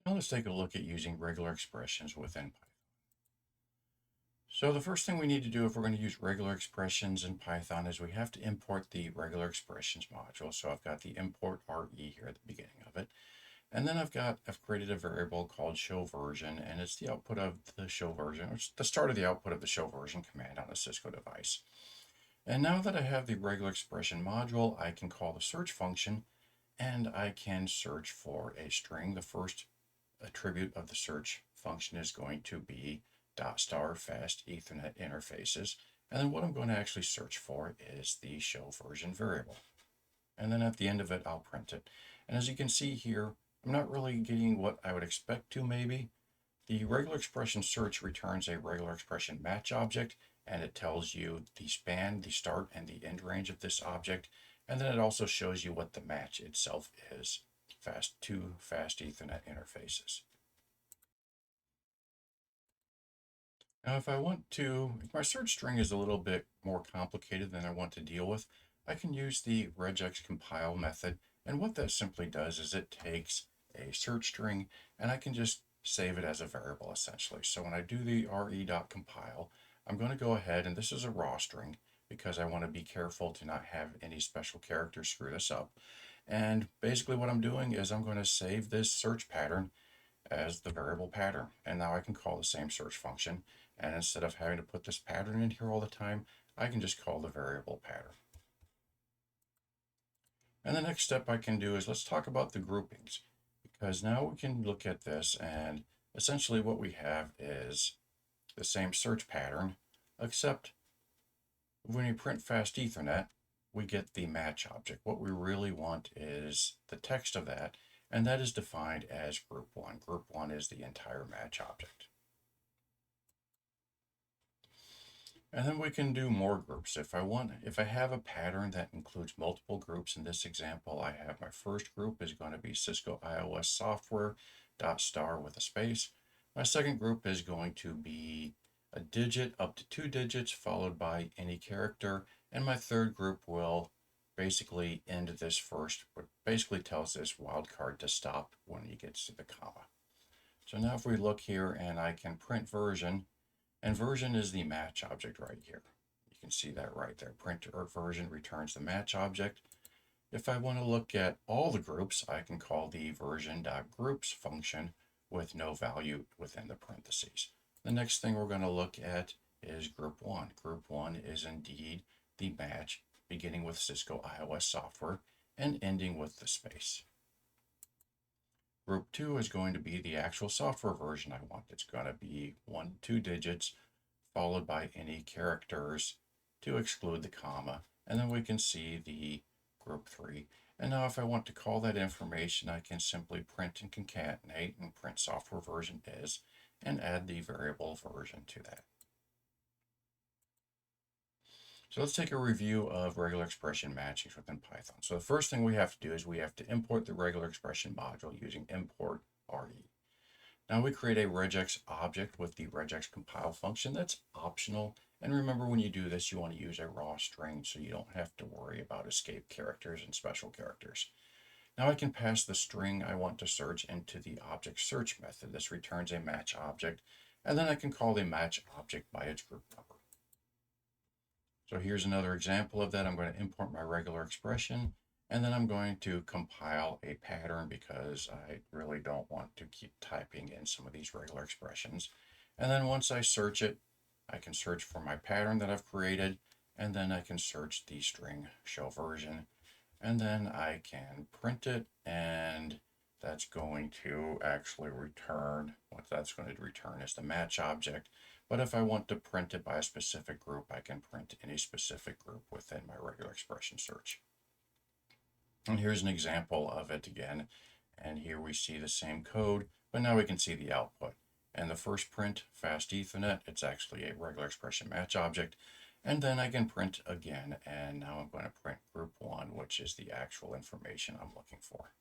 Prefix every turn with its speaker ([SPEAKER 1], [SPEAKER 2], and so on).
[SPEAKER 1] Now let's take a look at using regular expressions within Python. So the first thing we need to do if we're going to use regular expressions in Python is we have to import the regular expressions module. So I've got the import RE here at the beginning of it. And then I've created a variable called show version, and it's the output of the show version, or it's the start of the output of the show version command on a Cisco device. And now that I have the regular expression module, I can call the search function, and I can search for a string. The first attribute of the search function is going to be .star fast Ethernet interfaces. And then what I'm going to actually search for is the show version variable. And then at the end of it, I'll print it. And as you can see here, I'm not really getting what I would expect to maybe. The regular expression search returns a regular expression match object, and it tells you the span, the start, and the end range of this object. And then it also shows you what the match itself is, two fast Ethernet interfaces. Now, if my search string is a little bit more complicated than I want to deal with, I can use the regex compile method. And what that simply does is it takes a search string and I can just save it as a variable essentially. So when I do the re.compile, I'm going to go ahead, and this is a raw string because I want to be careful to not have any special characters screw this up. And basically what I'm doing is I'm going to save this search pattern as the variable pattern. And now I can call the same search function. And instead of having to put this pattern in here all the time, I can just call the variable pattern. And the next step I can do is let's talk about the groupings, because now we can look at this and essentially what we have is the same search pattern, except when we print fast Ethernet, we get the match object. What we really want is the text of that, and that is defined as group 1. Group 1 is the entire match object. And then we can do more groups. If I have a pattern that includes multiple groups, in this example, I have my first group is going to be Cisco iOS software .star with a space. My second group is going to be a digit up to 2 digits followed by any character. And my third group will basically end this first, but basically tells this wildcard to stop when he gets to the comma. So now if we look here and I can print version, and version is the match object right here. You can see that right there. Print or version returns the match object. If I want to look at all the groups, I can call the version.groups function with no value within the parentheses. The next thing we're going to look at is group 1. Group 1 is indeed the match beginning with Cisco iOS software and ending with the space. Group 2 is going to be the actual software version I want. It's going to be 1 to 2 digits followed by any characters to exclude the comma. And then we can see the group 3. And now if I want to call that information, I can simply print and concatenate and print software version is and add the variable version to that. So let's take a review of regular expression matchings within Python. So the first thing we have to do is we have to import the regular expression module using import RE. Now we create a regex object with the regex compile function. That's optional. And remember, when you do this, you want to use a raw string so you don't have to worry about escape characters and special characters. Now I can pass the string I want to search into the object search method. This returns a match object, and then I can call the match object by its group number. So here's another example of that. I'm going to import my regular expression, and then I'm going to compile a pattern because I really don't want to keep typing in some of these regular expressions. And then once I search it, I can search for my pattern that I've created, and then I can search the string show version, and then I can print it, and that's going to actually return, what that's going to return is the match object. But if I want to print it by a specific group, I can print any specific group within my regular expression search. And here's an example of it again. And here we see the same code, but now we can see the output. And the first print, fast Ethernet, it's actually a regular expression match object. And then I can print again, and now I'm going to print group 1, which is the actual information I'm looking for.